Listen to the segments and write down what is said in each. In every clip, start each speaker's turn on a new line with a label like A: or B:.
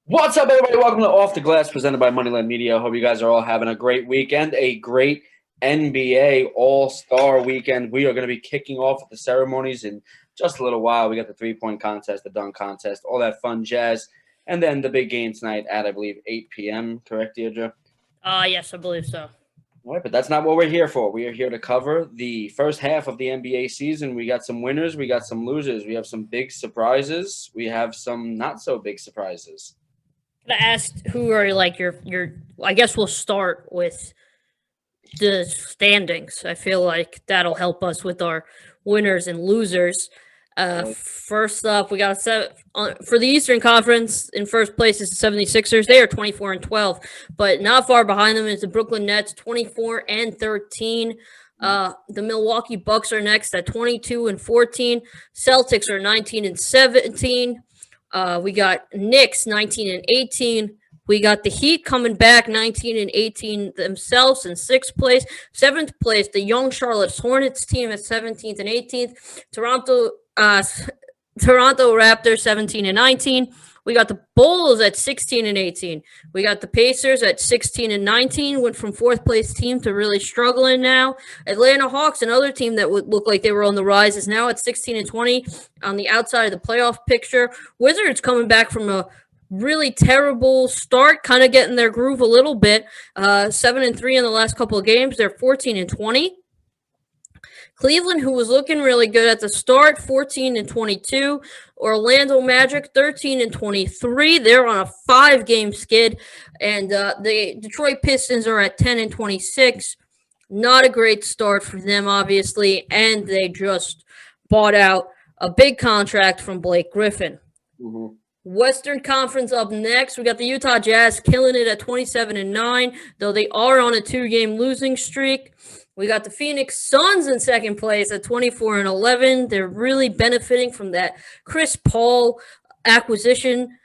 A: What's up, everybody? Welcome to Off the Glass, presented by Moneyland Media. Hope you guys are all having a great weekend, a great NBA All-Star weekend. We are going to be kicking off with the ceremonies in just a little while. We got the three-point contest, the dunk contest, all that fun jazz, and then the big game tonight at, I believe, 8 p.m. Correct, Deirdre?
B: Yes, I believe so.
A: All right, but that's not what we're here for. We are here to cover the first half of the NBA season. We got some winners, we got some losers, we have some big surprises, we have some not-so-big surprises.
B: Can I ask who are like your? I guess we'll start with the standings. I feel like that'll help us with our winners and losers. First up, we got for the Eastern Conference. In first place is the 76ers. They are 24-12, but not far behind them is the Brooklyn Nets, 24-13. The Milwaukee Bucks are next at 22-14. Celtics are 19-17. We got Knicks 19-18. We got the Heat coming back 19-18 themselves in sixth place. Seventh place, the young Charlotte Hornets team at 17th and 18th. Toronto Raptors 17-19. We got the Bulls at 16-18. We got the Pacers at 16-19. Went from fourth place team to really struggling now. Atlanta Hawks, another team that would look like they were on the rise, is now at 16-20 on the outside of the playoff picture. Wizards coming back from a really terrible start, kind of getting their groove a little bit. 7-3 in the last couple of games. They're 14-20. Cleveland, who was looking really good at the start, 14-22. Orlando Magic, 13-23. They're on a 5-game skid. And the Detroit Pistons are at 10-26. Not a great start for them, obviously. And they just bought out a big contract from Blake Griffin.
A: Mm-hmm.
B: Western Conference up next. We got the Utah Jazz killing it at 27-9, though they are on a 2-game losing streak. We got the Phoenix Suns in second place at 24-11. They're really benefiting from that Chris Paul acquisition.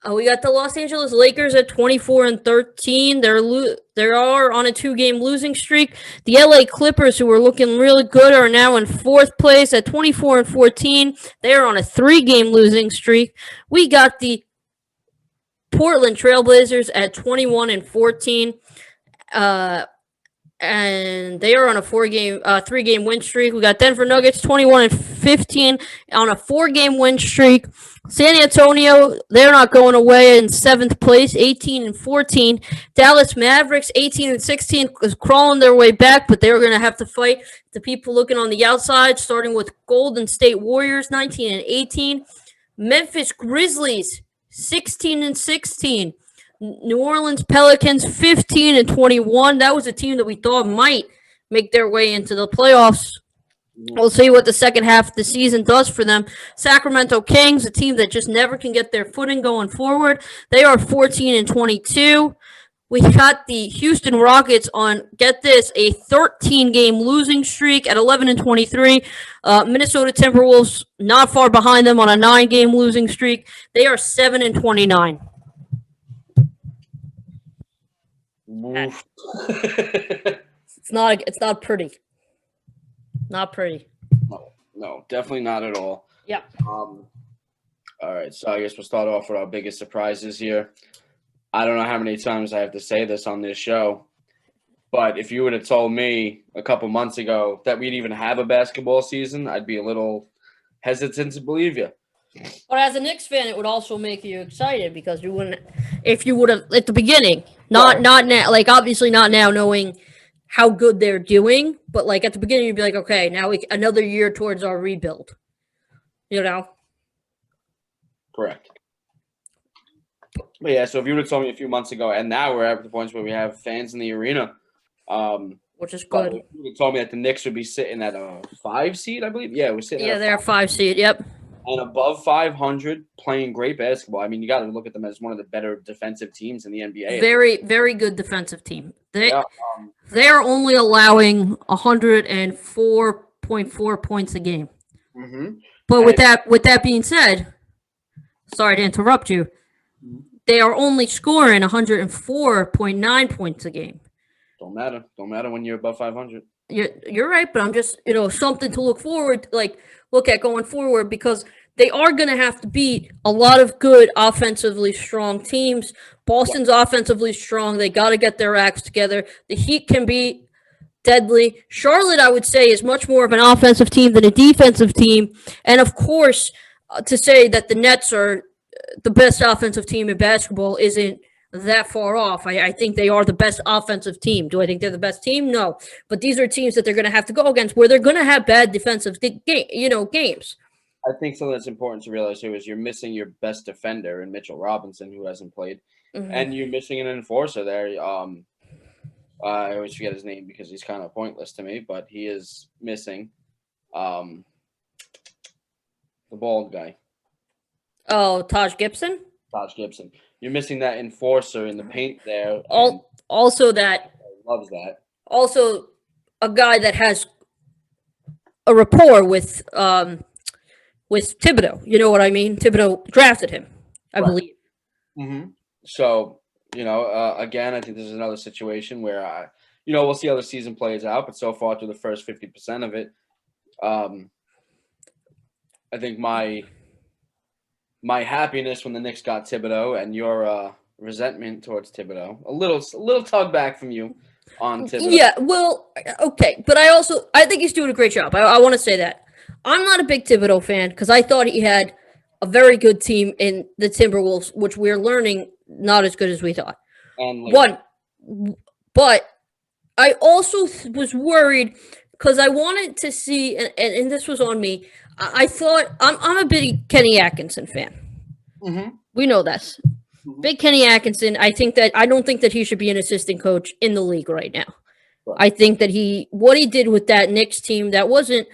B: We got the Los Angeles Lakers at 24-13. They are on a 2-game losing streak. The LA Clippers, who were looking really good, are now in fourth place at 24-14. They are on a 3-game losing streak. We got the Portland Trailblazers at 21-14. And they are on a 3-game win streak. We got Denver Nuggets 21-15 on a 4-game win streak. San Antonio, they're not going away in seventh place, 18-14. Dallas Mavericks 18-16 is crawling their way back, but they're going to have to fight the people looking on the outside, starting with Golden State Warriors 19-18. Memphis Grizzlies 16-16. New Orleans Pelicans 15-21. That was a team that we thought might make their way into the playoffs. We'll see what the second half of the season does for them. Sacramento Kings, a team that just never can get their footing going forward. They are 14-22. We got the Houston Rockets on, get this, a 13-game losing streak at 11-23. Minnesota Timberwolves not far behind them on a 9-game losing streak. They are 7-29. It's not pretty. Not pretty.
A: No, definitely not at all.
B: Yeah.
A: All right, so I guess we'll start off with our biggest surprises here. I don't know how many times I have to say this on this show, but if you would have told me a couple months ago that we'd even have a basketball season, I'd be a little hesitant to believe you.
B: But as a Knicks fan, it would also make you excited because you wouldn't, if you would have at the beginning, not now, like obviously not now, knowing how good they're doing, but like at the beginning, you'd be like, okay, now another year towards our rebuild, you know?
A: Correct. But yeah, so if you would have told me a few months ago, and now we're at the point where we have fans in the arena,
B: which is good.
A: You would have told me that the Knicks would be sitting at a 5 seed, I believe. Yeah, we're sitting.
B: Yeah, they're 5 seed. Yep.
A: And above 500, playing great basketball. I mean, you got to look at them as one of the better defensive teams in the NBA.
B: Very, very good defensive team. They're only allowing 104.4 points a game.
A: Mm-hmm.
B: But with that being said, sorry to interrupt you. They are only scoring 104.9 points a game.
A: Don't matter when you're above 500.
B: You're right, but I'm just something to look at going forward because they are going to have to beat a lot of good offensively strong teams. Boston's offensively strong. They got to get their acts together. The Heat can be deadly. Charlotte, I would say, is much more of an offensive team than a defensive team. And of course, to say that the Nets are the best offensive team in basketball isn't that far off. I think they are the best offensive team. Do I think they're the best team? No. But these are teams that they're going to have to go against where they're going to have bad defensive games.
A: I think something that's important to realize too is you're missing your best defender in Mitchell Robinson, who hasn't played, and you're missing an enforcer there. I always forget his name because he's kind of pointless to me, but he is missing the bald guy.
B: Oh, Taj Gibson?
A: Taj Gibson. You're missing that enforcer in the paint there.
B: Also that
A: loves that.
B: Also a guy that has a rapport with Thibodeau. You know what I mean? Thibodeau drafted him, I believe.
A: Mm-hmm. So, again, I think this is another situation where, we'll see how the season plays out. But so far through the first 50% of it, I think my happiness when the Knicks got Thibodeau and your resentment towards Thibodeau, a little tug back from you on Thibodeau.
B: Yeah, well, okay. But I think he's doing a great job. I want to say that. I'm not a big Thibodeau fan because I thought he had a very good team in the Timberwolves, which we're learning not as good as we thought. But I also was worried because I wanted to see, and this was on me. I thought I'm a big Kenny Atkinson fan.
A: Mm-hmm.
B: We know this. Mm-hmm. Big Kenny Atkinson. I don't think that he should be an assistant coach in the league right now. Right. I think that what he did with that Knicks team, that wasn't.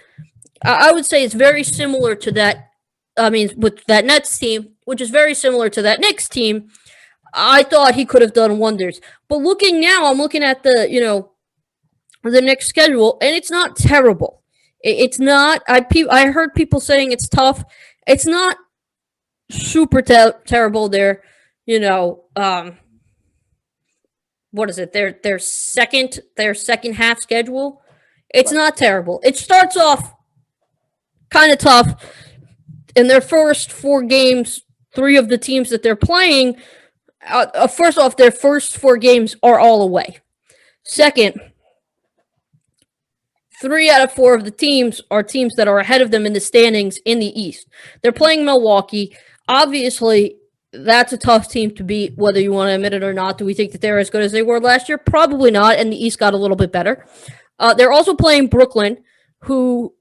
B: I would say it's very similar to that. I mean, with that Nets team, which is very similar to that Knicks team. I thought he could have done wonders. But I'm looking at the Knicks schedule, and it's not terrible. It's not. I heard people saying it's tough. It's not super terrible. They're, what is it? Their second half schedule. It's not terrible. It starts off kind of tough. In their first 4 games, 3 of the teams that they're playing, first off, their first 4 games are all away. Second, 3 out of 4 of the teams are teams that are ahead of them in the standings in the East. They're playing Milwaukee. Obviously, that's a tough team to beat, whether you want to admit it or not. Do we think that they're as good as they were last year? Probably not, and the East got a little bit better. They're also playing Brooklyn, who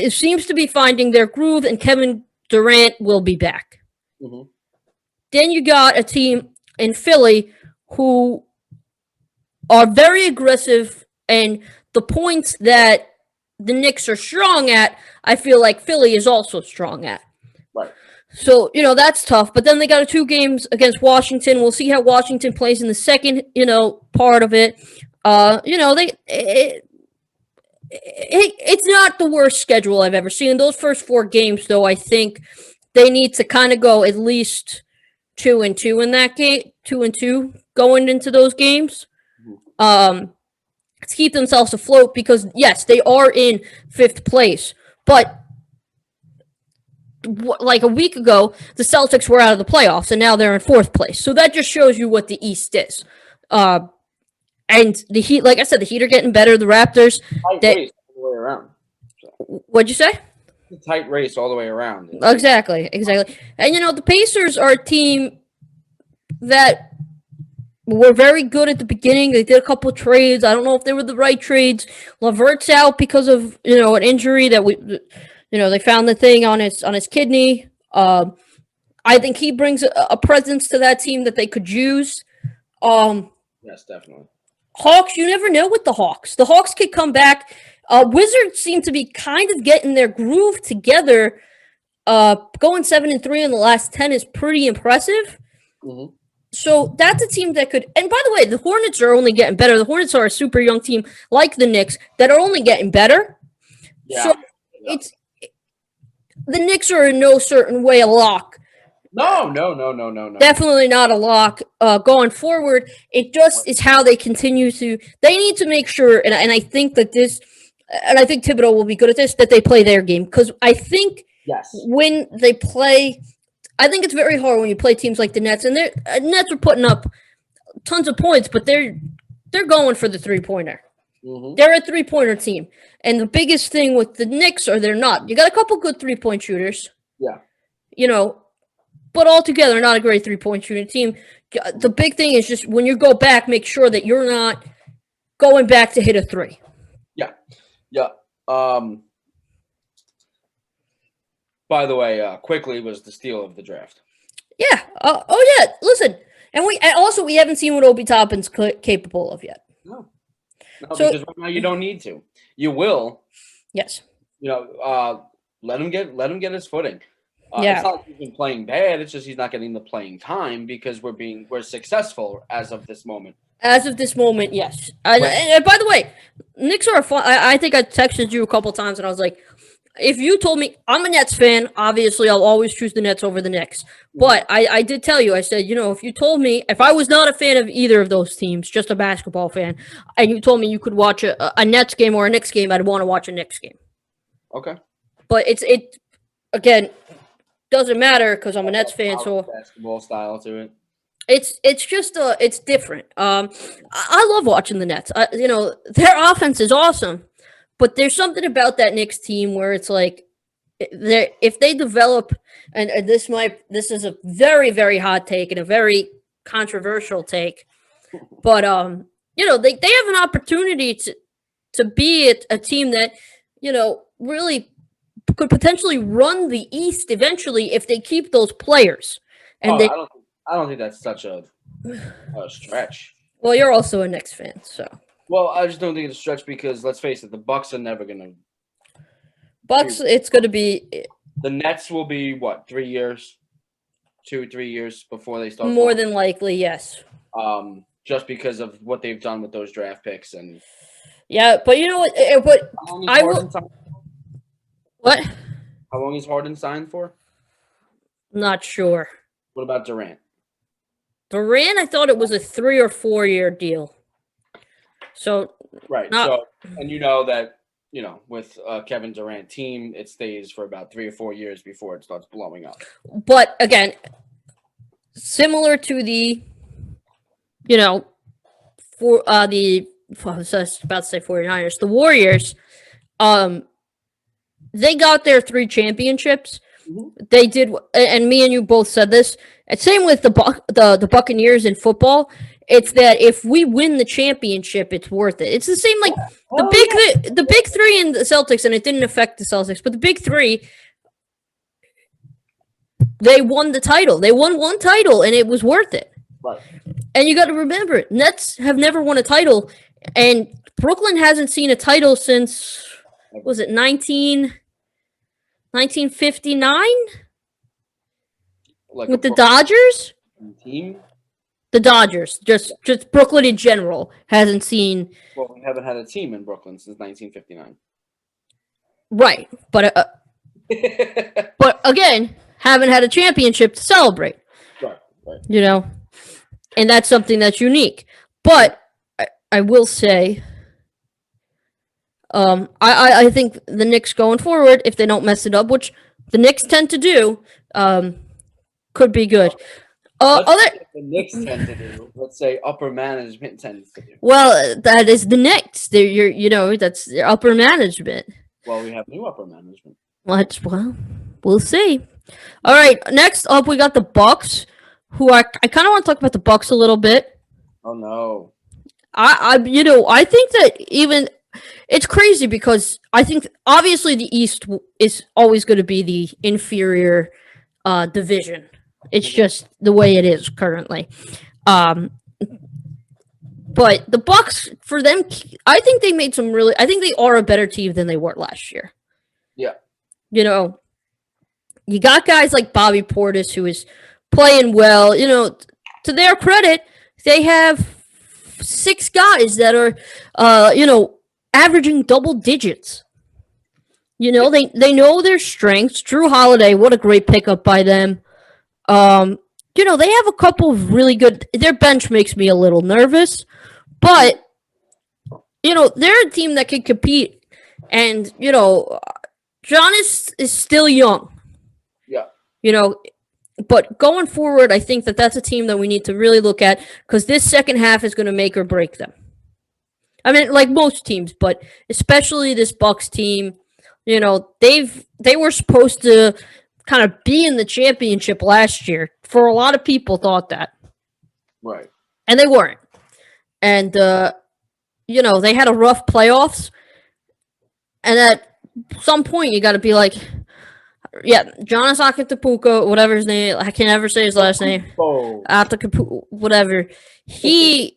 B: seems to be finding their groove, and Kevin Durant will be back.
A: Mm-hmm.
B: Then you got a team in Philly who are very aggressive, and the points that the Knicks are strong at, I feel like Philly is also strong at.
A: Right.
B: So, that's tough. But then they got 2 games against Washington. We'll see how Washington plays in the second, part of it. It's not the worst schedule I've ever seen. Those first 4 games, though, I think they need to kind of go at least 2-2 in that game, 2-2 going into those games, to keep themselves afloat. Because yes, they are in 5th place, but like a week ago, the Celtics were out of the playoffs, and now they're in 4th place. So that just shows you what the East is. And the Heat, like I said, the Heat are getting better. The Raptors,
A: race all the way around.
B: What'd you say?
A: A tight race all the way around.
B: Exactly. And the Pacers are a team that were very good at the beginning. They did a couple of trades. I don't know if they were the right trades. LeVert's out because of an injury that they found the thing on his kidney. I think he brings a presence to that team that they could use.
A: Yes, definitely.
B: Hawks, you never know with the Hawks. The Hawks could come back. Wizards seem to be kind of getting their groove together. Going 7-3 in the last 10 is pretty impressive.
A: Mm-hmm.
B: So that's a team that could. And by the way, the Hornets are only getting better. The Hornets are a super young team like the Knicks that are only getting better.
A: Yeah.
B: So it's the Knicks are in no certain way a lock.
A: No.
B: Definitely not a lock. Going forward, it just is how they continue to. They need to make sure, and I think that this, and I think Thibodeau will be good at this, that they play their game, because I think
A: Yes.
B: when they play. I think it's very hard when you play teams like the Nets, and the Nets are putting up tons of points, but they're going for the 3-pointer.
A: Mm-hmm.
B: They're a 3-pointer team, and the biggest thing with the Knicks are they're not. You got a couple good 3-point shooters.
A: Yeah.
B: But altogether, not a great 3-point shooting team. The big thing is just when you go back, make sure that you're not going back to hit a 3.
A: Yeah. Yeah. By the way, Quickly was the steal of the draft.
B: Yeah. Yeah. Listen, and we haven't seen what Obi Toppin's capable of yet.
A: No, because right now you don't need to. You will.
B: Yes.
A: Let him get his footing.
B: Yeah.
A: It's not like he's been playing bad. It's just he's not getting the playing time because we're successful as of this moment.
B: As of this moment, yes. And by the way, Knicks are fun. I think I texted you a couple times, and I was like, if you told me I'm a Nets fan, obviously I'll always choose the Nets over the Knicks. But I did tell you, I said, if you told me, if I was not a fan of either of those teams, just a basketball fan, and you told me you could watch a Nets game or a Knicks game, I'd want to watch a Knicks game.
A: Okay.
B: But it again doesn't matter because I'm a Nets fan, so
A: basketball style to it.
B: It's just it's different. I love watching the Nets. Their offense is awesome. But there's something about that Knicks team where it's like, if they develop, and this is a very, very hot take and a very controversial take, but they have an opportunity to be a team that really could potentially run the East eventually if they keep those players. And
A: I don't think that's such a stretch.
B: Well, you're also a Knicks fan, so.
A: Well, I just don't think it's a stretch because let's face it, the Bucks are never gonna.
B: Bucks, it's gonna be.
A: The Nets will be what 3 years, 2-3 years before they start.
B: More than likely, yes.
A: Just because of what they've done with those draft picks and.
B: Yeah, but you know what? But I will. What?
A: How long is Harden signed for?
B: Not sure.
A: What about Durant?
B: Durant, I thought it was a 3 or 4 year deal. So
A: right. That with Kevin Durant team, it stays for about 3 or 4 years before it starts blowing up.
B: But again, similar to the, for the I was about to say 49ers, the Warriors, they got their 3 championships. Mm-hmm. They did, and me and you both said this. And same with the Buccaneers in football. It's that if we win the championship, it's worth it. It's the same like the big 3 in the Celtics, and it didn't affect the Celtics, but the big 3, they won the title. They won 1 title, and it was worth it.
A: Right.
B: And you got to remember it. Nets have never won a title, and Brooklyn hasn't seen a title since, was it 1959? With the Dodgers?
A: Team?
B: The Dodgers, just Brooklyn in general, hasn't seen.
A: Well, we haven't had a team in Brooklyn since 1959.
B: Right, but but again, haven't had a championship to celebrate.
A: Right.
B: And that's something that's unique. But I will say, I think the Knicks going forward, if they don't mess it up, which the Knicks tend to do, could be good.
A: The Knicks tend to do. Let's say upper management tends to do.
B: Well, that is the Knicks. That's their upper management.
A: Well, we have new upper management.
B: Well, we'll see. All right, next up we got the Bucks, who I kind of want to talk about the Bucks a little bit.
A: Oh no.
B: I think that even it's crazy because I think obviously the East is always going to be the inferior division. It's just the way it is currently. But the Bucks, for them, I think they made some I think they are a better team than they were last year.
A: Yeah.
B: You got guys like Bobby Portis who is playing well. To their credit, they have 6 guys that are, averaging double digits. They know their strengths. Drew Holiday, what a great pickup by them. They have a couple of really good. Their bench makes me a little nervous, but they're a team that can compete. And Giannis is still young. But going forward, I think that that's a team that we need to really look at because this second half is going to make or break them. I mean, like most teams, but especially this Bucks team. They were supposed to kind of be in the championship last year. For a lot of people, thought that,
A: Right.
B: and they weren't. And they had a rough playoffs, and at some point, you got to be like, yeah, Giannis Antetokounmpo, whatever his name, I can never say his last name. Antetokounmpo, whatever. He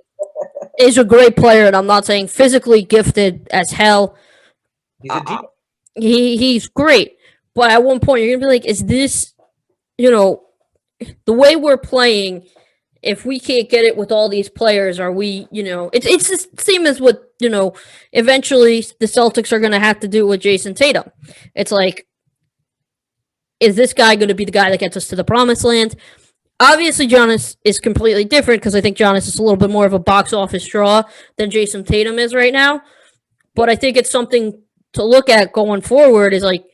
B: is a great player, and I'm not saying physically gifted as hell.
A: He's a deep.
B: He's great, but at one point you're gonna be like, is this, the way we're playing? If we can't get it with all these players, are we? It's the same as what eventually the Celtics are gonna have to do with Jason Tatum. It's like, is this guy going to be the guy that gets us to the promised land? Obviously, Giannis is completely different because I think Giannis is a little bit more of a box office draw than Jason Tatum is right now. But I think it's something to look at going forward. Is like,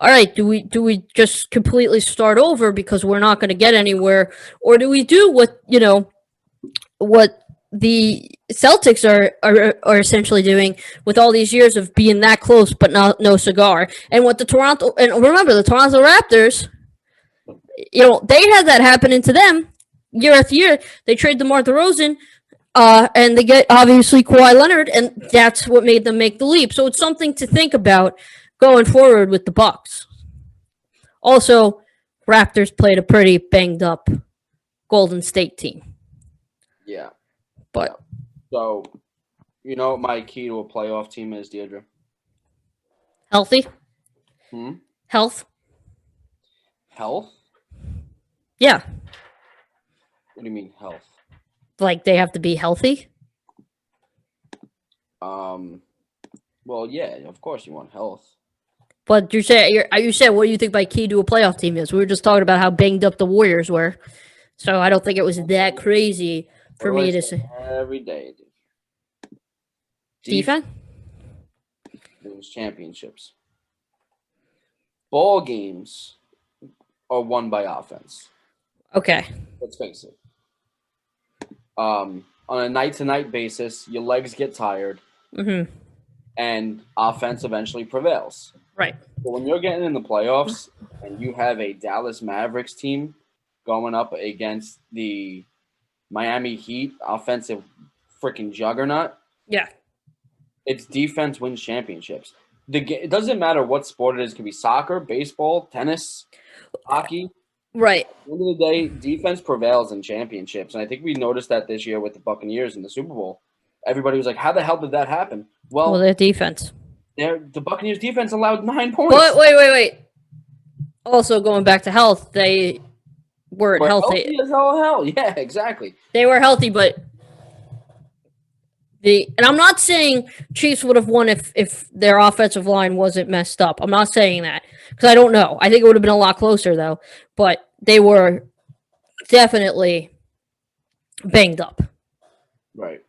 B: all right, do we just completely start over because we're not going to get anywhere, or do we do what the Celtics are essentially doing with all these years of being that close but no cigar, and what the Toronto Raptors, they had that happening to them year after year. They trade DeMar DeRozan, and they get obviously Kawhi Leonard, and that's what made them make the leap. So it's something to think about going forward with the Bucks. Also, Raptors played a pretty banged up Golden State team.
A: Yeah.
B: But
A: so, what my key to a playoff team is, Deirdre?
B: Healthy.
A: Health?
B: Yeah.
A: What do you mean health?
B: Like they have to be healthy?
A: Well, yeah, of course you want health.
B: But you said what do you think my key to a playoff team is? We were just talking about how banged up the Warriors were. So I don't think it was that crazy for me to say.
A: Every day.
B: Defense?
A: Those championships. Ball games are won by offense.
B: Okay.
A: Let's face it. On a night-to-night basis, your legs get tired.
B: Mm-hmm.
A: And offense eventually prevails.
B: Right.
A: But when you're getting in the playoffs and you have a Dallas Mavericks team going up against the Miami Heat offensive freaking juggernaut.
B: Yeah.
A: It's defense wins championships. It doesn't matter what sport it is. It could be soccer, baseball, tennis, hockey.
B: Right.
A: At the end of the day, defense prevails in championships. And I think we noticed that this year with the Buccaneers in the Super Bowl. Everybody was like, how the hell did that happen? Well,
B: their defense.
A: The Buccaneers defense allowed 9 points.
B: But wait. Also, going back to health, they weren't healthy.
A: Healthy as hell. Yeah, exactly.
B: They were healthy, but and I'm not saying Chiefs would have won if their offensive line wasn't messed up. I'm not saying that because I don't know. I think it would have been a lot closer though. But they were definitely banged up.
A: Right.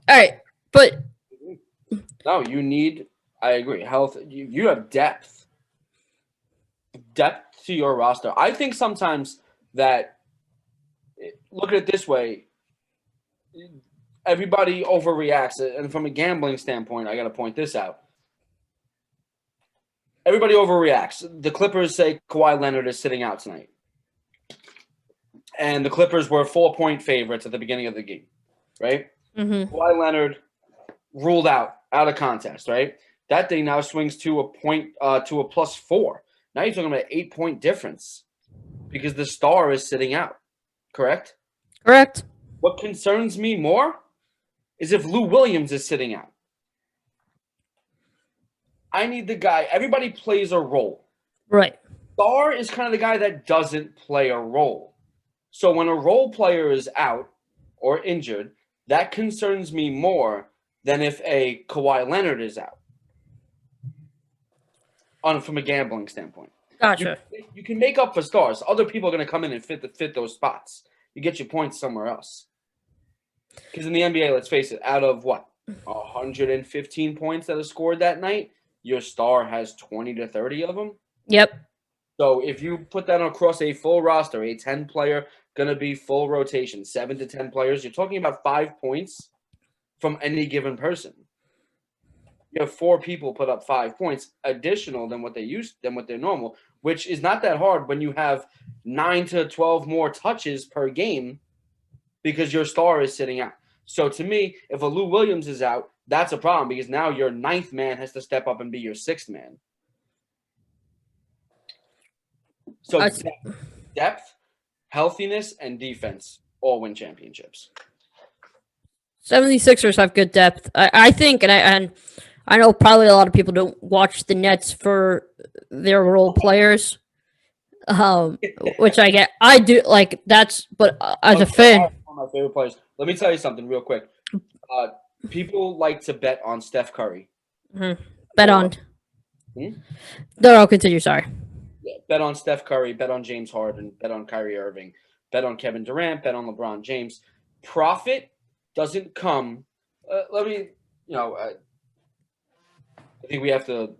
B: All right, but
A: no, I agree. Health. You have depth to your roster. I think sometimes that, look at it this way, everybody overreacts. And from a gambling standpoint, I got to point this out. Everybody overreacts. The Clippers say Kawhi Leonard is sitting out tonight. And the Clippers were 4-point favorites at the beginning of the game, right?
B: Mm-hmm.
A: Kawhi Leonard ruled out of contest, right? That thing now swings to a +4. Now you're talking about an 8-point difference because the star is sitting out. Correct?
B: Correct.
A: What concerns me more is if Lou Williams is sitting out. I need the guy. Everybody plays a role.
B: Right.
A: Star is kind of the guy that doesn't play a role. So when a role player is out or injured, that concerns me more than if a Kawhi Leonard is out. From a gambling standpoint.
B: Gotcha.
A: You can make up for stars. Other people are going to come in and fit those spots. You get your points somewhere else. Because in the NBA, let's face it, out of 115 points that are scored that night, your star has 20 to 30 of them.
B: Yep.
A: So if you put that across a full roster, a 10-player, going to be full rotation, 7 to 10 players, you're talking about 5 points from any given person. You have 4 people put up 5 points additional than what they're normal, which is not that hard when you have 9 to 12 more touches per game because your star is sitting out. So to me, if a Lou Williams is out, that's a problem because now your 9th man has to step up and be your 6th man. So depth, healthiness, and defense all win championships.
B: 76ers have good depth. I think, and I know probably a lot of people don't watch the Nets for their role players, which I get. I do like that's, but as a fan,
A: one of my favorite players. Let me tell you something real quick. People like to bet on Steph Curry.
B: Mm-hmm. Bet on. No, continue. Sorry.
A: Yeah, bet on Steph Curry. Bet on James Harden. Bet on Kyrie Irving. Bet on Kevin Durant. Bet on LeBron James. Profit doesn't come. I think we have to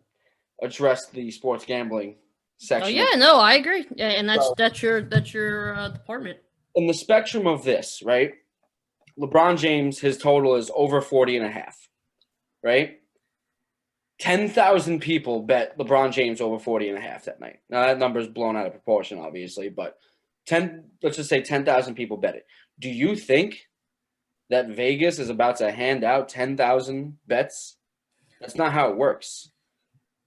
A: address the sports gambling section.
B: Oh yeah, no, I agree. Yeah, and that's your department.
A: In the spectrum of this, right? LeBron James, his total is over 40.5, right? 10,000 people bet LeBron James over 40.5 that night. Now that number is blown out of proportion, obviously, but let's just say 10,000 people bet it. Do you think that Vegas is about to hand out 10,000 bets? That's not how it works.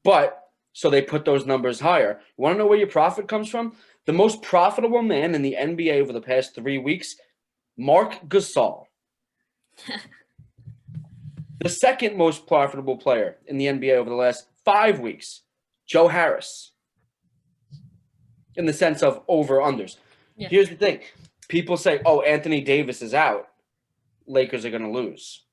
A: But so they put those numbers higher. You want to know where your profit comes from? The most profitable man in the NBA over the past 3 weeks, Marc Gasol. The second most profitable player in the NBA over the last 5 weeks, Joe Harris. In the sense of over-unders. Yeah. Here's the thing. People say, oh, Anthony Davis is out. Lakers are going to lose.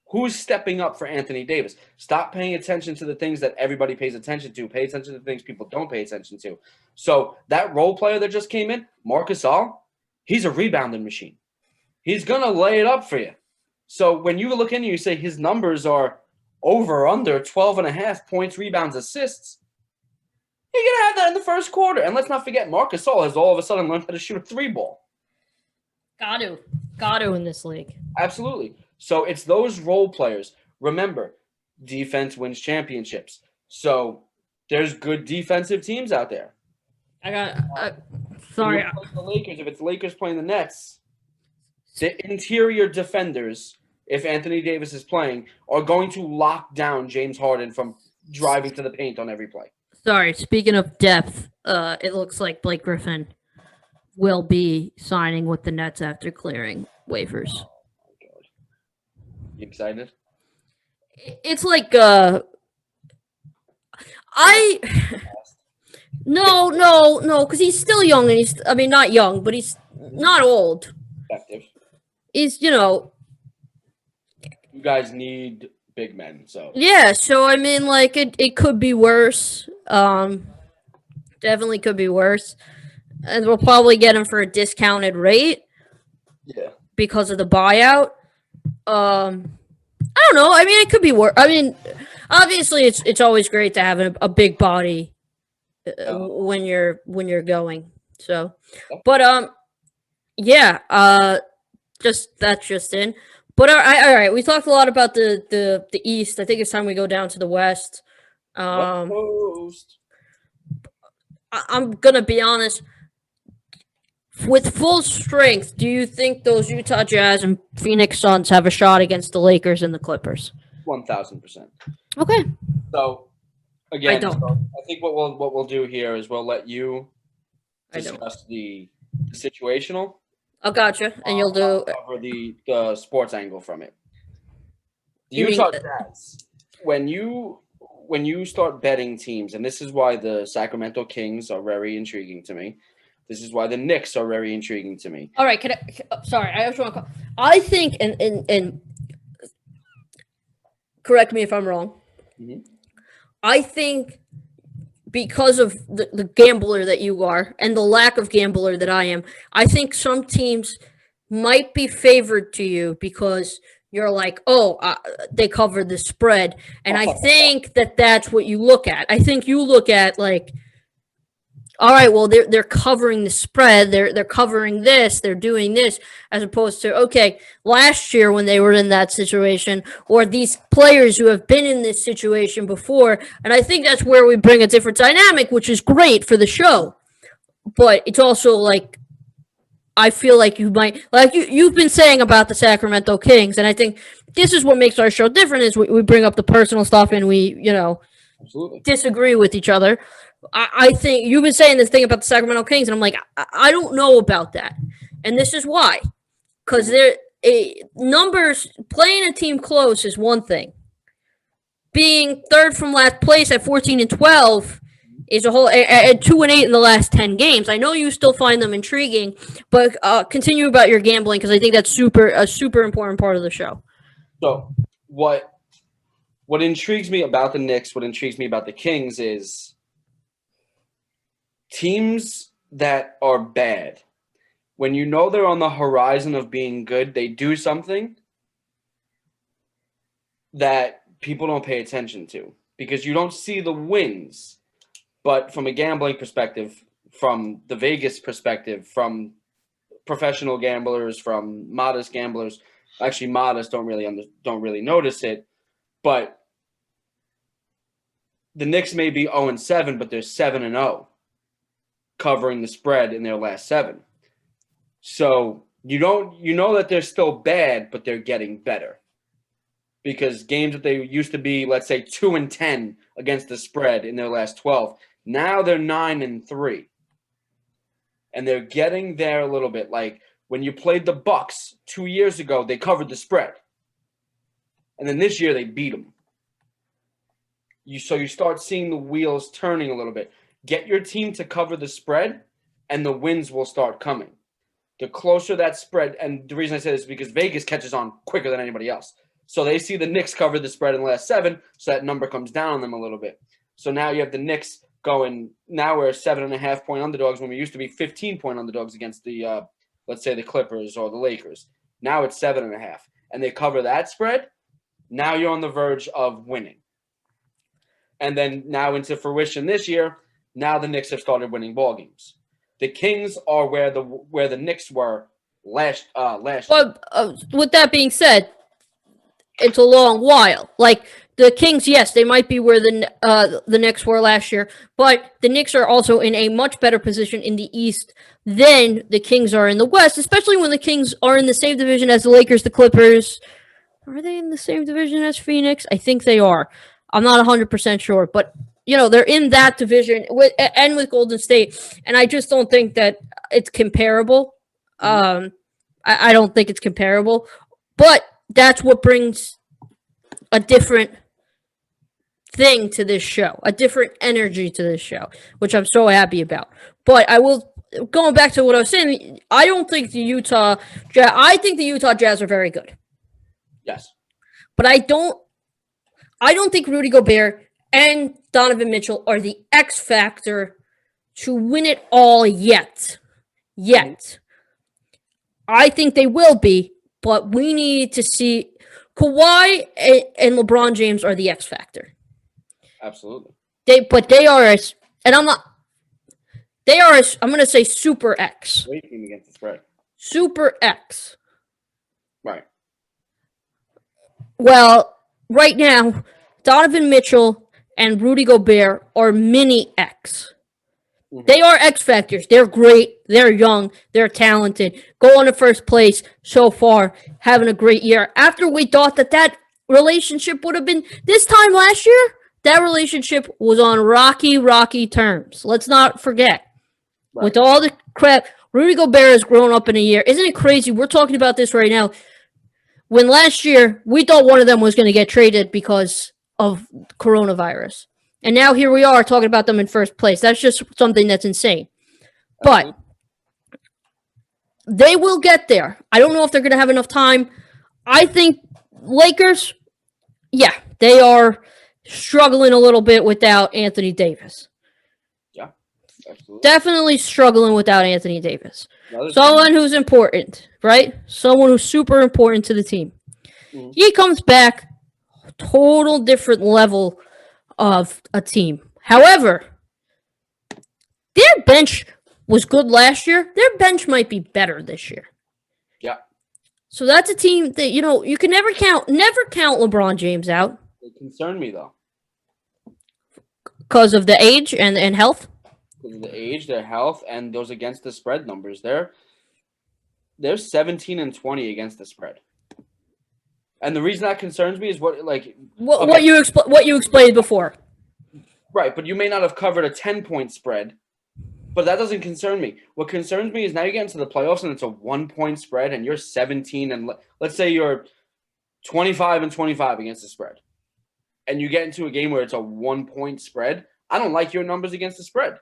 A: Who's stepping up for Anthony Davis? Stop paying attention to the things that everybody pays attention to. Pay attention to the things people don't pay attention to. So that role player that just came in, Marc Gasol, he's a rebounding machine. He's going to lay it up for you. So when you look in and you say his numbers are over or under 12.5 points, rebounds, assists, you're going to have that in the first quarter. And let's not forget, Marc Gasol has all of a sudden learned how to shoot a 3-ball.
B: Got to in this league.
A: Absolutely. So it's those role players. Remember, defense wins championships. So there's good defensive teams out there.
B: Sorry.
A: The Lakers, if it's Lakers playing the Nets, the interior defenders, if Anthony Davis is playing, are going to lock down James Harden from driving to the paint on every play.
B: Sorry, speaking of depth, it looks like Blake Griffin will be signing with the Nets after clearing waivers.
A: Oh my God. You excited?
B: It's like No, because he's still young and not young, but he's not old.
A: Effective.
B: He's,
A: You guys need big men, so.
B: Yeah, so I mean, like, it could be worse. Definitely could be worse. And we'll probably get him for a discounted rate.
A: Yeah. Because
B: of the buyout. I don't know. I mean, it could be worse. I mean, obviously, it's always great to have a big body when you're going. So, but yeah. That's just in. But all right. We talked a lot about the East. I think it's time we go down to the West. I'm gonna be honest. With full strength, do you think those Utah Jazz and Phoenix Suns have a shot against the Lakers and the Clippers?
A: 1,000%.
B: Okay.
A: So again, I think what we'll do here is we'll let you discuss the situational.
B: Oh, gotcha. And you'll do
A: cover the sports angle from it. The Utah Jazz. When you start betting teams, and this is why the Sacramento Kings are very intriguing to me. This is why the Knicks are very intriguing to me.
B: All right, sorry, I just want to. I think, and correct me if I'm wrong. Mm-hmm. I think because of the gambler that you are and the lack of gambler that I am, I think some teams might be favored to you because you're like, they covered the spread. And I think that's what you look at. I think you look at, like, all right, well they're covering the spread, they're covering this, they're doing this, as opposed to, okay, last year when they were in that situation, or these players who have been in this situation before. And I think that's where we bring a different dynamic, which is great for the show. But it's also like, I feel like you might, like you've been saying about the Sacramento Kings, and I think this is what makes our show different, is we bring up the personal stuff and we,
A: Absolutely.
B: disagree with each other. I think you've been saying this thing about the Sacramento Kings, and I'm like, I don't know about that. And this is why. Because numbers, playing a team close is one thing. Being third from last place at 14-12 is a whole, at 2-8 in the last 10 games. I know you still find them intriguing, but continue about your gambling, because I think that's a super important part of the show.
A: So what intrigues me about the Knicks, what intrigues me about the Kings is teams that are bad. When you know they're on the horizon of being good, they do something that people don't pay attention to because you don't see the wins. But from a gambling perspective, from the Vegas perspective, from professional gamblers, from modest gamblers, actually modest don't really notice it, but the Knicks may be 0-7, but they're 7-0, covering the spread in their last 7. So you know that they're still bad, but they're getting better. Because games that they used to be, let's say 2-10 against the spread in their last 12, now they're 9-3. And they're getting there a little bit. Like when you played the Bucks 2 years ago, they covered the spread. And then this year they beat them. So you start seeing the wheels turning a little bit. Get your team to cover the spread, and the wins will start coming. The closer that spread, and the reason I say this is because Vegas catches on quicker than anybody else. So they see the Knicks cover the spread in the last 7, so that number comes down on them a little bit. So now you have the Knicks going, now we're 7.5-point underdogs when we used to be 15-point underdogs against the, let's say the Clippers or the Lakers. Now it's 7.5, and they cover that spread. Now you're on the verge of winning. And then now into fruition this year, now the Knicks have started winning ball games. The Kings are where the Knicks were last year.
B: But with that being said, it's a long while. Like the Kings, yes, they might be where the Knicks were last year, but the Knicks are also in a much better position in the East than the Kings are in the West, especially when the Kings are in the same division as the Lakers, the Clippers. Are they in the same division as Phoenix? I think they are. I'm not 100% sure, but they're in that division with Golden State, and I just don't think that it's comparable. I don't think it's comparable, but that's what brings a different thing to this show, a different energy to this show, which I'm so happy about. But I will, going back to what I was saying, I think the Utah Jazz are very good.
A: Yes.
B: But I don't think Rudy Gobert and Donovan Mitchell are the X factor to win it all yet. I think they will be, but we need to see. Kawhi and LeBron James are the X factor.
A: Absolutely.
B: I'm going to say super X.
A: Waiting against the spread.
B: Super X.
A: Right.
B: Well, right now, Donovan Mitchell and Rudy Gobert are mini X. Mm-hmm. They are X factors. They're great. They're young. They're talented. Going to first place so far, having a great year. After we thought that relationship would have been this time last year, that relationship was on rocky terms. Let's not forget. Right. With all the crap, Rudy Gobert has grown up in a year. Isn't it crazy? We're talking about this right now. When last year, we thought one of them was going to get traded because of coronavirus. And now here we are talking about them in first place. That's just something that's insane. But they will get there. I don't know if they're going to have enough time. I think Lakers, yeah, they are struggling a little bit without Anthony Davis.
A: Yeah, absolutely.
B: Definitely struggling without Anthony Davis. Someone who's important, right? Someone who's super important to the team. Mm-hmm. He comes back, total different level of a team. However, they're bench was good last year. Their bench might be better this year.
A: Yeah.
B: So that's a team that, you can never count LeBron James out.
A: They concern me, though.
B: Because of the age and health?
A: Because of the age, their health, and those against the spread numbers. They're 17-20 against the spread. And the reason that concerns me is what you
B: explained before.
A: Right, but you may not have covered a 10-point spread, but that doesn't concern me. What concerns me is now you get into the playoffs and it's a 1-point spread and you're 17 and let's say you're 25-25 against the spread. And you get into a game where it's a 1-point spread. I don't like your numbers against the spread.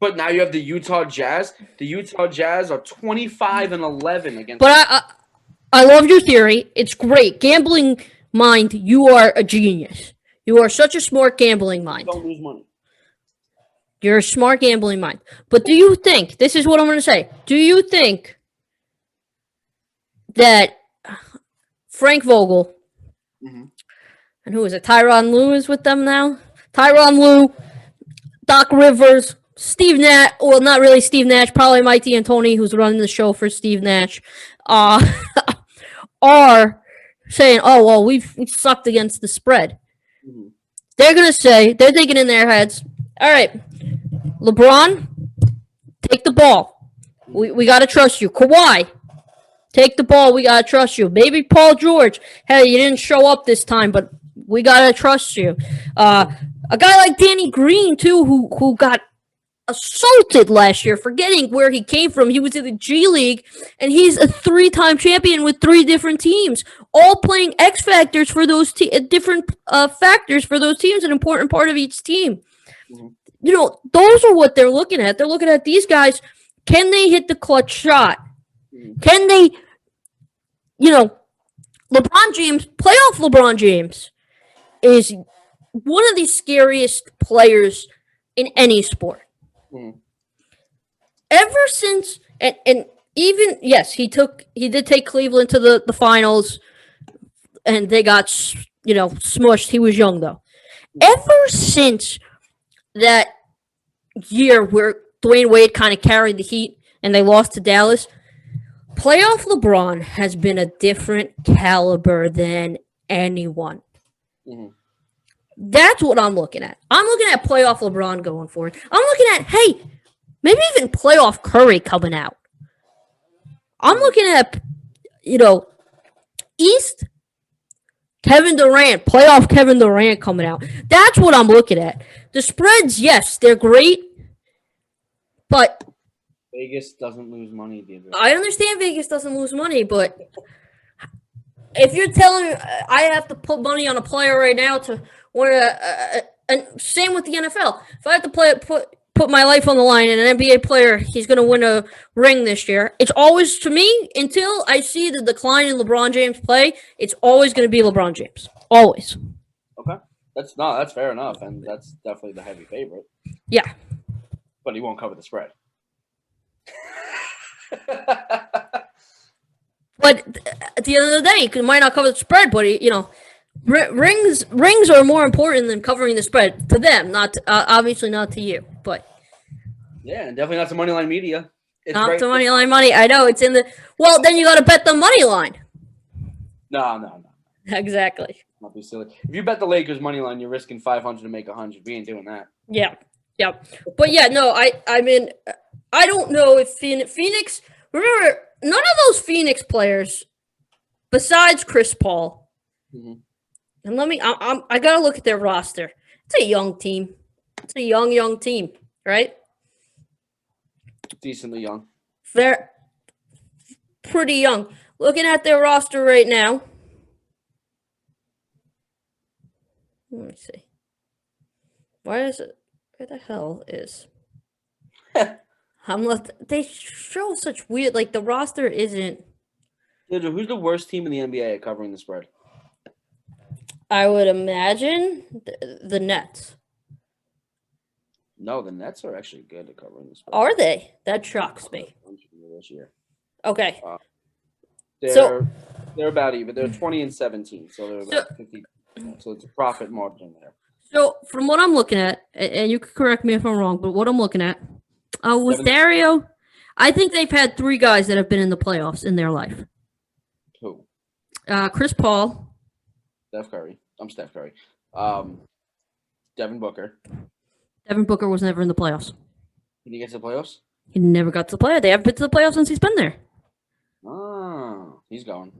A: But now you have the Utah Jazz. The Utah Jazz are 25-11 against.
B: But I love your theory. It's great. Gambling mind, you are a genius. You are such a smart gambling mind.
A: Don't lose money.
B: You're a smart gambling mind. But do you think, this is what I'm going to say, do you think that Frank Vogel, and who is it, Tyronn Lue is with them now? Tyronn Lue, Doc Rivers, Steve Nash, well, not really Steve Nash, probably Mike D'Antoni, who's running the show for Steve Nash, are saying, oh, well, we sucked against the spread. They're going to say, they're thinking in their heads, all right, LeBron, take the ball. We got to trust you. Kawhi, take the ball. We got to trust you. Maybe Paul George, hey, you didn't show up this time, but we got to trust you. A guy like Danny Green, too, who got assaulted last year, forgetting where he came from. He was in the G League, and he's a 3-time champion with 3 different teams, all playing X factors for those different factors for those teams, an important part of each team. Those are what they're looking at. They're looking at these guys. Can they hit the clutch shot? Can they, LeBron James, playoff LeBron James is one of the scariest players in any sport. Ever since, and even, yes, he did take Cleveland to the finals, and they got, smushed. He was young, though. Ever since that year where Dwayne Wade kind of carried the Heat and they lost to Dallas, playoff LeBron has been a different caliber than anyone. That's what I'm looking at. I'm looking at playoff LeBron going forward. I'm looking at, hey, maybe even playoff Curry coming out. I'm looking at, East Kevin Durant, playoff Kevin Durant coming out. That's what I'm looking at. The spreads, yes, they're great, but
A: Vegas doesn't lose money.
B: I understand Vegas doesn't lose money, but if you're telling me I have to put money on a player right now to win and same with the NFL. If I have to put my life on the line and an NBA player, he's going to win a ring this year. It's always, to me, until I see the decline in LeBron James play, it's always going to be LeBron James. Always.
A: Okay. That's fair enough, and that's definitely the heavy favorite.
B: Yeah.
A: But he won't cover the spread.
B: But at the end of the day, he might not cover the spread, but rings are more important than covering the spread to them. Not obviously not to you, but
A: yeah, and definitely not to Moneyline Media.
B: It's not to Moneyline money. I know it's in the. Well, then you got to bet the money line.
A: No.
B: Exactly.
A: Not be silly. If you bet the Lakers money line, you're risking 500 to make 100. We ain't doing that.
B: Yeah. But yeah, no. I mean, I don't know if Phoenix. Remember, none of those Phoenix players, besides Chris Paul, and I gotta look at their roster. It's a young team. It's a young team, right?
A: Decently young.
B: They're pretty young. Looking at their roster right now. Let me see. Why is it? Where the hell is? They show such weird. Like the roster isn't.
A: Dude, who's the worst team in the NBA at covering the spread?
B: I would imagine the Nets.
A: No, the Nets are actually good at covering the spread.
B: Are they? That shocks me.
A: This year.
B: Okay.
A: They're about even. They're 20-17, so they're about 50. So it's a profit margin there.
B: So from what I'm looking at, and you can correct me if I'm wrong, but what I'm looking at, with
A: Seven-
B: Dario, I think they've had 3 guys that have been in the playoffs in their life.
A: Who?
B: Chris Paul.
A: Steph Curry. I'm Steph Curry. Devin Booker.
B: Devin Booker was never in the playoffs.
A: Did he get to the playoffs?
B: He never got to the playoffs. They haven't been to the playoffs since he's been there.
A: Oh, he's going.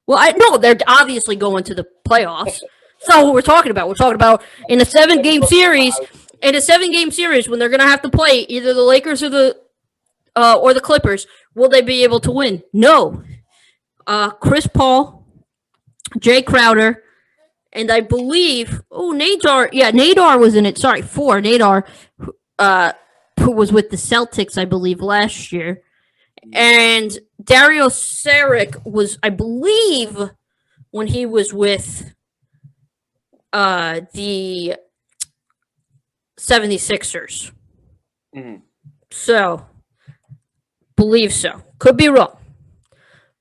B: Well, I know they're obviously going to the playoffs. So what we're talking about. We're talking about in a 7-game series. In a 7-game series, when they're going to have to play either the Lakers or the Clippers, will they be able to win? No. Chris Paul, Jay Crowder, and I believe Nadar. Yeah, Nadar was in it. Sorry, 4 Nadar, who was with the Celtics, I believe, last year, and Dario Saric was, I believe, when he was with the 76ers.
A: Mm-hmm.
B: So, believe so. Could be wrong.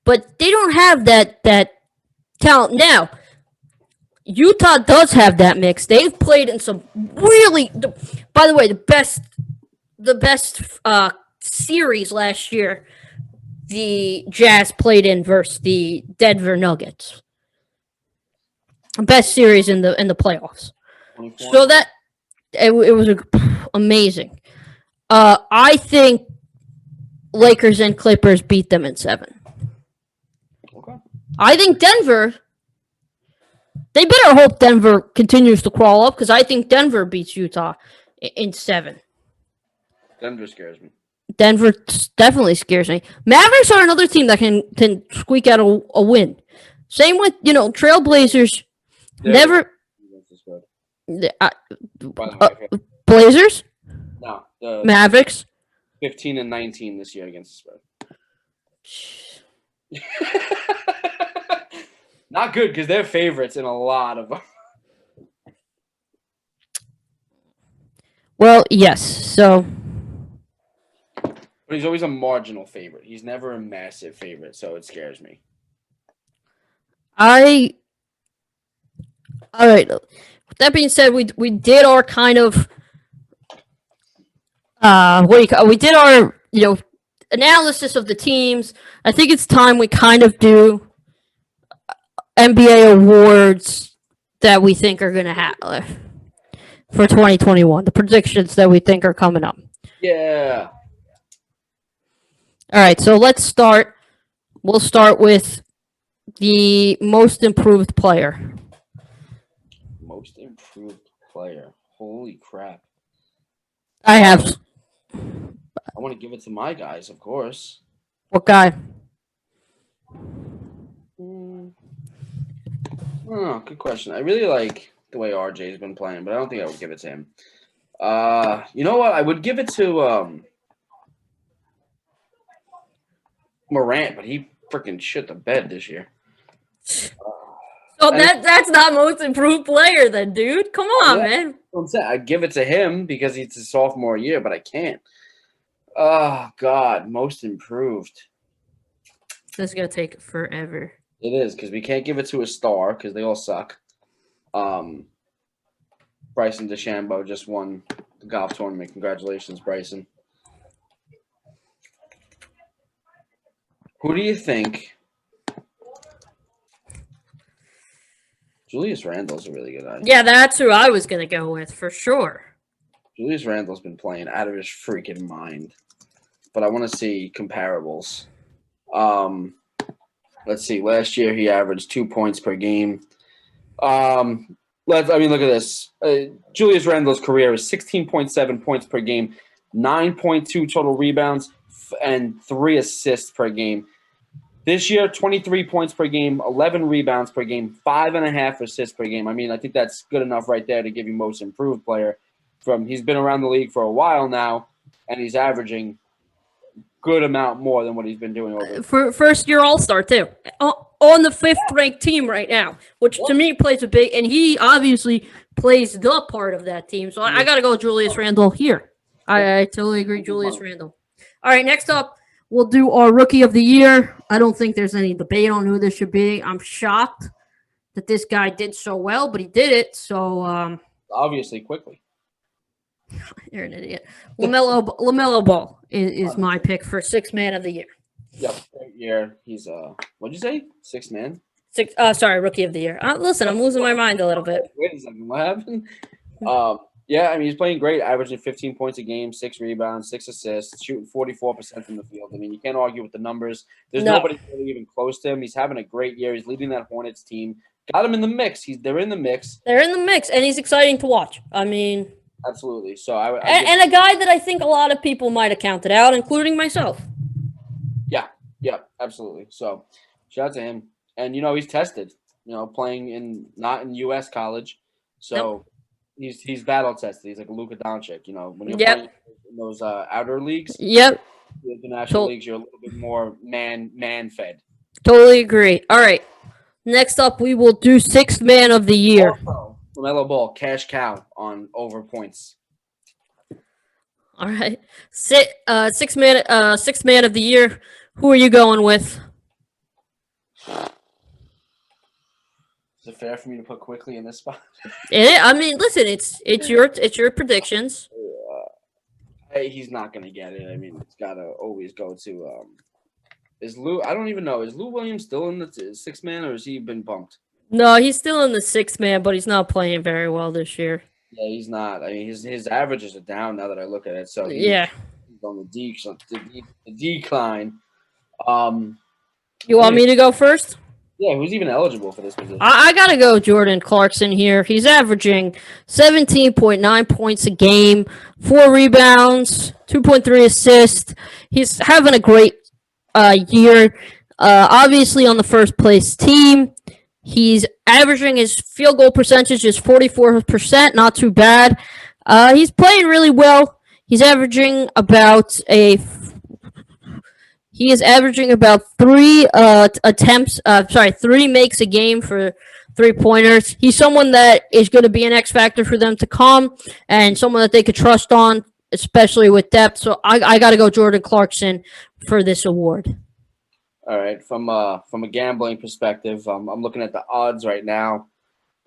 B: But they don't have that talent. Now, Utah does have that mix. They've played in some really, by the way, the best series last year, the Jazz played in versus the Denver Nuggets. Best series in the playoffs.
A: 24.
B: So that it was amazing. I think Lakers and Clippers beat them in 7.
A: Okay.
B: I think Denver. They better hope Denver continues to crawl up because I think Denver beats Utah in 7.
A: Denver scares me.
B: Denver definitely scares me. Mavericks are another team that can squeak out a win. Same with Trailblazers. Never. Blazers.
A: No,
B: Mavericks.
A: 15-19 this year against the spread. Not good because they're favorites in a lot of them.
B: Well, yes. So.
A: But he's always a marginal favorite. He's never a massive favorite, so it scares me.
B: All right. With that being said, we did our kind of we did our analysis of the teams. I think it's time we kind of do NBA awards that we think are going to happen for 2021. The predictions that we think are coming up.
A: Yeah.
B: All right, so let's start. We'll start with the most improved player.
A: Most improved player. Holy crap.
B: I have.
A: I want to give it to my guys, of course.
B: What guy?
A: Oh, good question. I really like the way RJ's been playing, but I don't think I would give it to him. You know what? I would give it to Morant, but he freaking shit the bed this year.
B: Oh, that's not most improved player then, dude. Come on, man.
A: I'm saying I'd give it to him because it's his sophomore year, but I can't. Oh, God. Most improved.
B: This is going to take forever.
A: It is because we can't give it to a star because they all suck. Bryson DeChambeau just won the golf tournament. Congratulations, Bryson. Who do you think? Julius Randle's a really good idea.
B: Yeah, that's who I was going to go with for sure.
A: Julius Randle's been playing out of his freaking mind. But I want to see comparables. Let's see. Last year he averaged 2 points per game. Look at this. Julius Randle's career is 16.7 points per game, 9.2 total rebounds, and 3 assists per game. This year, 23 points per game, 11 rebounds per game, 5.5 assists per game. I mean, I think that's good enough right there to give you most improved player. He's been around the league for a while now, and he's averaging good amount more than what he's been doing over.
B: For first-year All-Star, too. On the 5th-ranked team right now, which to me plays a big – and he obviously plays the part of that team. So I got to go Julius Randle here. I totally agree, Julius Randle. All right, next up, we'll do our Rookie of the Year. I don't think there's any debate on who this should be. I'm shocked that this guy did so well, but he did it. So
A: obviously quickly.
B: You're an idiot. LaMelo Ball is my pick for sixth man of the year.
A: Yep, great year. He's what'd you say? Sixth man?
B: Sorry, rookie of the year. Listen, I'm losing my mind a little bit.
A: Wait a second, what happened? Yeah, I mean he's playing great, averaging 15 points a game, 6 rebounds, 6 assists, shooting 44% from the field. I mean, you can't argue with the numbers. There's nobody really even close to him. He's having a great year. He's leading that Hornets team. Got him in the mix. They're in the mix.
B: They're in the mix, and he's exciting to watch. I mean,
A: absolutely. So
B: and a guy that I think a lot of people might have counted out, including myself.
A: Yeah, absolutely. So shout out to him. And he's tested. Playing not in U.S. college, so he's battle tested. He's like a Luka Doncic. When you're playing in those outer leagues,
B: the
A: international leagues, you're a little bit more man fed.
B: Totally agree. All right, next up we will do sixth man of the year.
A: LaMelo Ball, cash cow on over points.
B: All right, sixth man of the year. Who are you going with?
A: Is it fair for me to put quickly in this spot?
B: I mean, listen, it's your predictions.
A: He's not gonna get it. I mean, it's gotta always go to. Is Lou? I don't even know. Is Lou Williams still in the sixth man, or has he been bumped?
B: No, he's still in the sixth man, but he's not playing very well this year.
A: Yeah, he's not. I mean, his averages are down now that I look at it. So he's on the decline.
B: You want me to go first?
A: Yeah, who's even eligible for this position?
B: I gotta go Jordan Clarkson here. He's averaging 17.9 points a game, 4 rebounds, 2.3 assists. He's having a great year. Obviously on the first place team. He's averaging his field goal percentage is 44%, not too bad. He's playing really well. He's averaging about 3 makes a game for 3-pointers. He's someone that is going to be an X factor for them to come and someone that they could trust on, especially with depth. So I got to go Jordan Clarkson for this award.
A: All right, from a gambling perspective, I'm looking at the odds right now,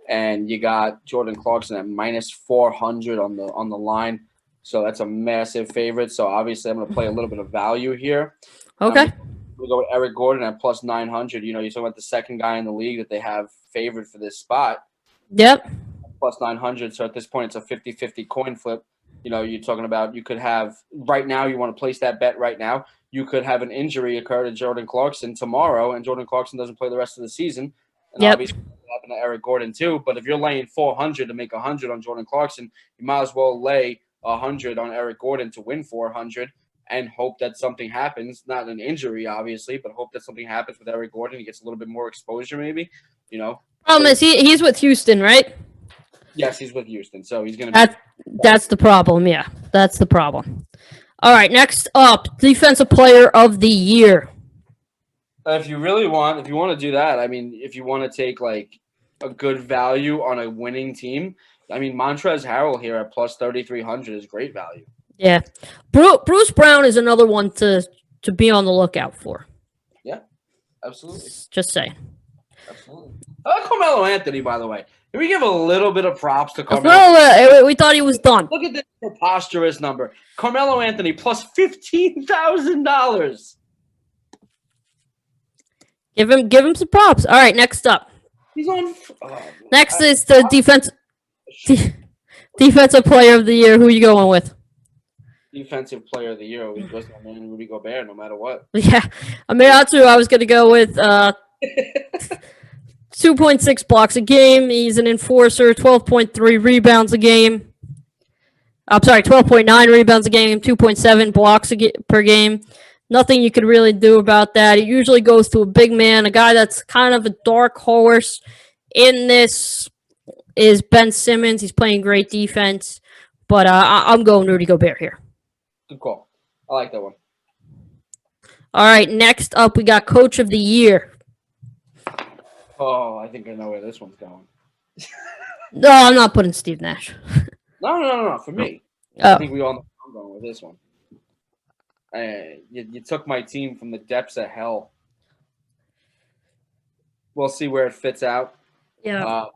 A: and you got Jordan Clarkson at -400 on the line, so that's a massive favorite. So obviously, I'm going to play a little bit of value here.
B: Okay.
A: We'll go with Eric Gordon at +900. You're talking about the second guy in the league that they have favored for this spot.
B: Yep.
A: +900. So at this point, it's a 50-50 coin flip. You're talking about you could have right now. You want to place that bet right now. You could have an injury occur to Jordan Clarkson tomorrow, and Jordan Clarkson doesn't play the rest of the season. And obviously, it will happen to Eric Gordon too. But if you're laying 400 to make 100 on Jordan Clarkson, you might as well lay 100 on Eric Gordon to win 400 and hope that something happens. Not an injury, obviously, but hope that something happens with Eric Gordon. He gets a little bit more exposure, maybe.
B: Problem is he's with Houston, right?
A: Yes, he's with Houston, so he's going to be.
B: That's the problem. Yeah, that's the problem. All right, next up, Defensive Player of the Year.
A: If you want to do that, I mean, if you want to take like a good value on a winning team, I mean, Montrezl Harrell here at +3,300 is great value.
B: Yeah, Bruce Brown is another one to be on the lookout for.
A: Yeah, absolutely.
B: Just saying.
A: Absolutely. I like Carmelo Anthony, by the way. Can we give a little bit of props to Carmelo?
B: We thought he was done.
A: Look at this preposterous number. Carmelo Anthony +$15,000.
B: Give him some props. All right, next up.
A: He's on.
B: Next is the defensive player of the year. Who are you going with?
A: Defensive player of the year always goes to my man Rudy Gobert, no matter what.
B: Yeah, I mean, that's who I was going to go with. 2.6 blocks a game. He's an enforcer. 12.3 rebounds a game. I'm sorry, 12.9 rebounds a game. 2.7 blocks per game. Nothing you could really do about that. It usually goes to a big man, a guy that's kind of a dark horse. In this is Ben Simmons. He's playing great defense, but I'm going Rudy Gobert here.
A: Good call. I like that one.
B: All right, next up we got Coach of the Year.
A: Oh, I think I know where this one's going.
B: No, I'm not putting Steve Nash.
A: No. For me,
B: Oh.
A: I think we all know where I'm going with this one. You took my team from the depths of hell. We'll see where it fits out.
B: Yeah.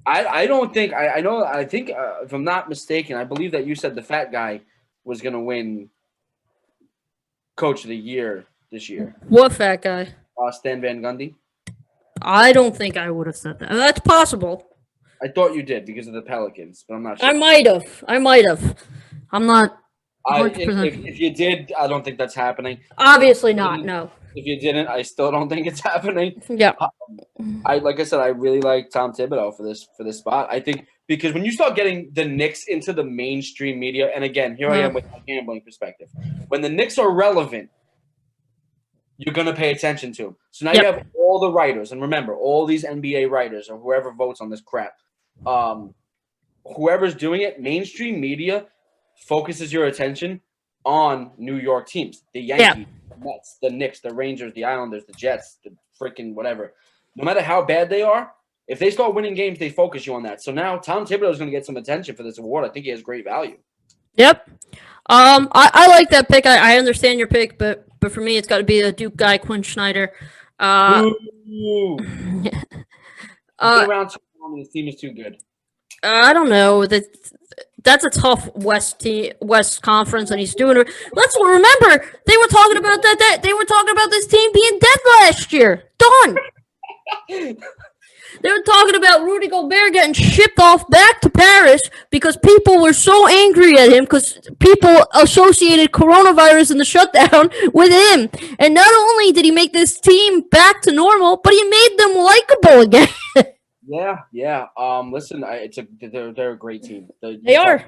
A: I don't think I know. I think if I'm not mistaken, I believe that you said the fat guy was going to win Coach of the Year this year.
B: What fat guy?
A: Stan Van Gundy.
B: I don't think I would have said that. That's possible.
A: I thought you did because of the Pelicans, but I'm not sure.
B: I might have. I'm not 100%.
A: If you did, I don't think that's happening.
B: Obviously not. No.
A: If you didn't, I still don't think it's happening.
B: Yeah.
A: Like I said, I really like Tom Thibodeau for this spot. I think because when you start getting the Knicks into the mainstream media, and again, here I am with my gambling perspective. When the Knicks are relevant, you're going to pay attention to them. So now you have all the writers, and remember, all these NBA writers or whoever votes on this crap, whoever's doing it, mainstream media focuses your attention on New York teams, the Yankees, the Mets, the Knicks, the Rangers, the Islanders, the Jets, the freaking whatever. No matter how bad they are, if they start winning games, they focus you on that. So now Tom Thibodeau is going to get some attention for this award. I think he has great value.
B: Yep. I like that pick. I understand your pick, but for me, it's got to be a Duke guy, Quinn Snyder.
A: Around his team is too good.
B: I don't know. That's a tough West Conference, and he's doing it. Let's remember they were talking about that. They were talking about this team being dead last year. Done. They were talking about Rudy Gobert getting shipped off back to Paris because people were so angry at him because people associated coronavirus and the shutdown with him. And not only did he make this team back to normal, but he made them likable again.
A: Yeah. Listen, they're a great team.
B: They are
A: a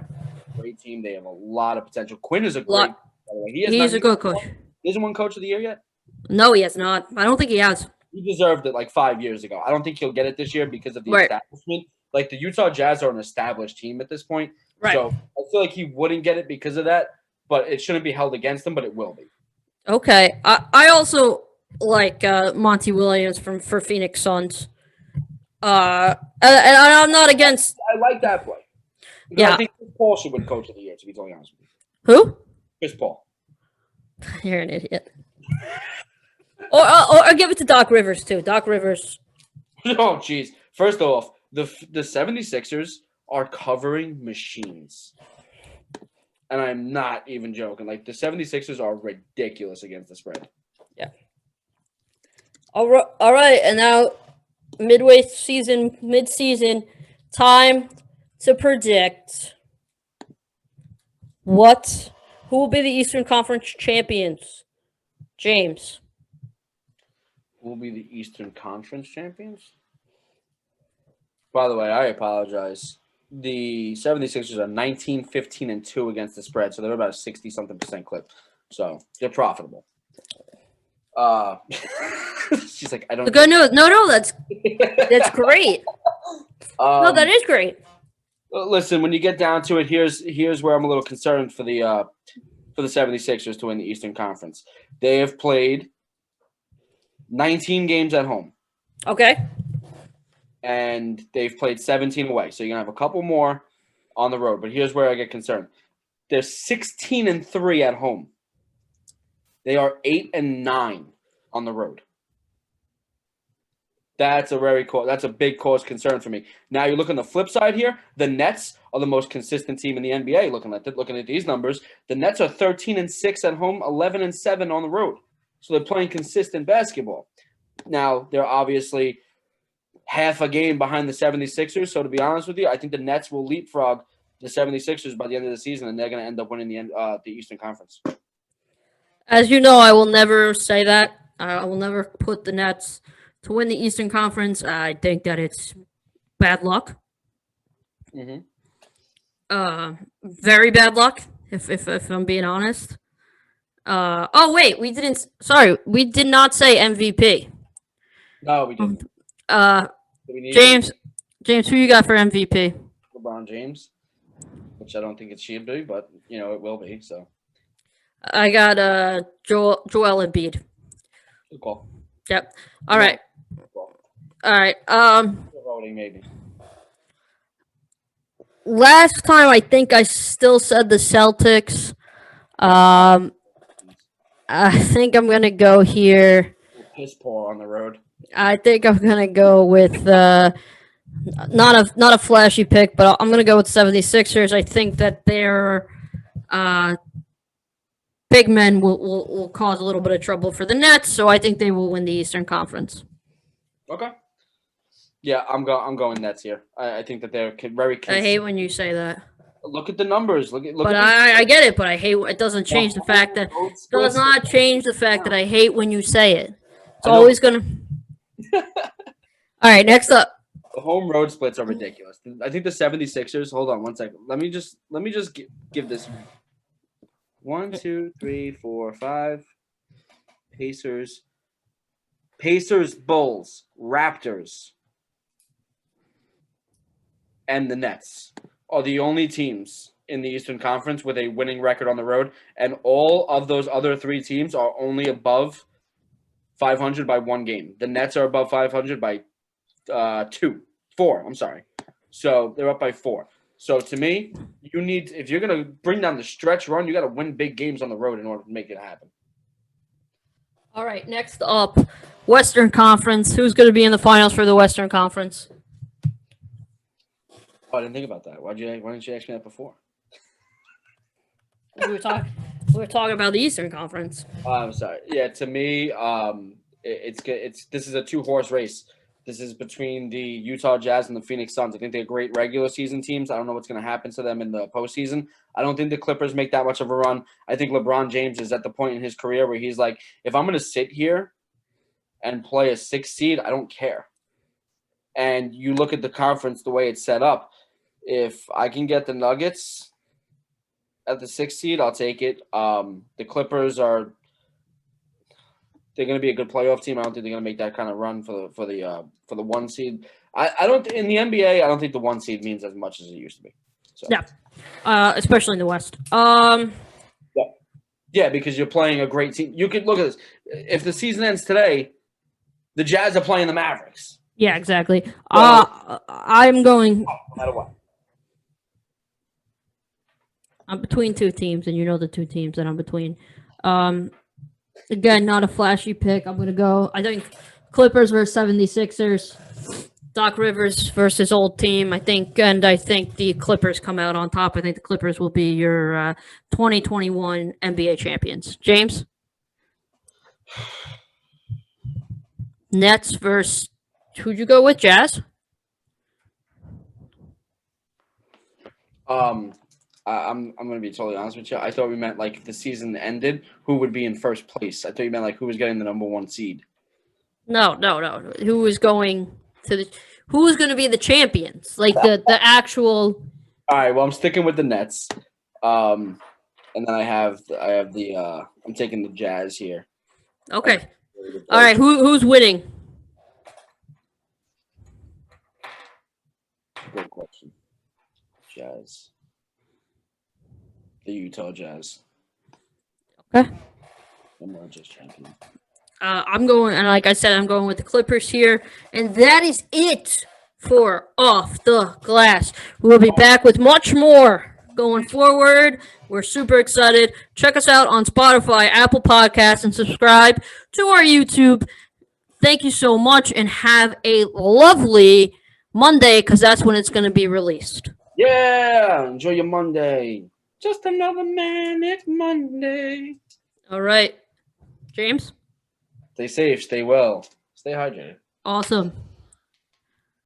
A: great team. They have a lot of potential. Quinn is a great. By the way.
B: He's a good coach.
A: He hasn't won Coach of the Year yet.
B: No, he has not. I don't think he has.
A: He deserved it like 5 years ago. I don't think he'll get it this year because of the establishment. Like the Utah Jazz are an established team at this point.
B: Right.
A: So I feel like he wouldn't get it because of that, but it shouldn't be held against him, but it will be.
B: Okay. I also like Monty Williams for Phoenix Suns. And I'm not against.
A: I like that play. I think Chris Paul should win Coach of the Year, to be totally honest with
B: you. Who?
A: Chris Paul.
B: You're an idiot. Or give it to Doc Rivers, too. Doc Rivers.
A: Oh, jeez. First off, the 76ers are covering machines. And I'm not even joking. Like, the 76ers are ridiculous against the spread.
B: Yeah. All right. And now, mid-season, time to predict who will be the Eastern Conference champions. James.
A: Will be the Eastern Conference champions? By the way, I apologize. The 76ers are 19, 15, and 2 against the spread, so they're about a 60-something% clip. So they're profitable. She's like, I don't.
B: The good news. No, that's great. No, that is great.
A: Listen, when you get down to it, here's where I'm a little concerned for the 76ers to win the Eastern Conference. They have played 19 games at home.
B: Okay.
A: And they've played 17 away. So you're going to have a couple more on the road. But here's where I get concerned. They're 16-3 at home. They are 8-9 on the road. That's a big cause concern for me. Now you look on the flip side here. The Nets are the most consistent team in the NBA. Looking at these numbers, the Nets are 13-6 at home, 11-7 on the road. So they're playing consistent basketball. Now they're obviously half a game behind the 76ers. So to be honest with you, I think the Nets will leapfrog the 76ers by the end of the season, and they're going to end up winning the Eastern Conference.
B: As you know, I will never say that. I will never put the Nets to win the Eastern Conference. I think that it's bad luck.
A: Mm-hmm.
B: Very bad luck, if I'm being honest. Oh wait, we did not say MVP.
A: No, we didn't.
B: James, who you got for MVP?
A: LeBron James, which I don't think it should be, but it will be. So
B: I got Joel Embiid.
A: Good call.
B: Yep. All right.
A: Voting maybe.
B: Last time I think I still said the Celtics. I think I'm gonna go here.
A: Piss poor on the road.
B: I think I'm gonna go with the Not a flashy pick, but I'm going to go with 76ers. I think that their big men will cause a little bit of trouble for the Nets, so I think they will win the Eastern Conference.
A: Okay. Yeah, I'm going Nets here. I think that they're very consistent.
B: I hate when you say that.
A: Look at the numbers. Look
B: But
A: at
B: I get it, but I hate it doesn't change the fact that does not change the fact that I hate when you say it. It's always gonna. All right, next up.
A: The home road splits are ridiculous. I think the 76ers. Hold on one second. Let me just give this 1, 2, 3, 4, 5. Pacers, Bulls, Raptors, and the Nets are the only teams in the Eastern Conference with a winning record on the road, and all of those other 3 teams are only above 500 by 1 game. The Nets are above 500 by 4. I'm sorry. So they're up by 4. So to me, if you're going to bring down the stretch run, you got to win big games on the road in order to make it happen.
B: All right, next up, Western Conference. Who's going to be in the finals for the Western Conference?
A: Oh, I didn't think about that. Why didn't you ask me that before?
B: We were talking about the Eastern Conference.
A: I'm sorry. Yeah, to me, this is a 2-horse race. This is between the Utah Jazz and the Phoenix Suns. I think they're great regular season teams. I don't know what's going to happen to them in the postseason. I don't think the Clippers make that much of a run. I think LeBron James is at the point in his career where he's like, if I'm going to sit here and play a 6th seed, I don't care. And you look at the conference the way it's set up. If I can get the Nuggets at the 6th seed, I'll take it. The Clippers they're going to be a good playoff team. I don't think they're going to make that kind of run for the 1 seed. I don't in the NBA. I don't think the 1 seed means as much as it used to be. So.
B: Yeah, especially in the West.
A: Yeah, because you're playing a great team. You could look at this. If the season ends today, the Jazz are playing the Mavericks.
B: Yeah, exactly. I'm going.
A: No matter what.
B: I'm between 2 teams, and you know the 2 teams that I'm between. Again, not a flashy pick. I'm going to go, I think, Clippers versus 76ers. Doc Rivers versus old team, I think the Clippers come out on top. I think the Clippers will be your 2021 NBA champions. James? Nets versus, who'd you go with, Jazz?
A: I'm going to be totally honest with you. I thought we meant like if the season ended, who would be in first place. I thought you meant like who was getting the number 1 seed.
B: No. Who was going to be the champions? Like the actual.
A: All right. Well, I'm sticking with the Nets. And then I have I'm taking the Jazz here.
B: Okay. All right. Who's winning?
A: Good question. Jazz. The Utah Jazz.
B: Okay.
A: I'm not just champion.
B: I'm going, and like I said, I'm going with the Clippers here. And that is it for Off the Glass. We'll be back with much more going forward. We're super excited. Check us out on Spotify, Apple Podcasts, and subscribe to our YouTube. Thank you so much, and have a lovely Monday, because that's when it's going to be released.
A: Yeah, enjoy your Monday. Just another manic Monday.
B: All right. James?
A: Stay safe, stay well, stay hydrated.
B: Awesome.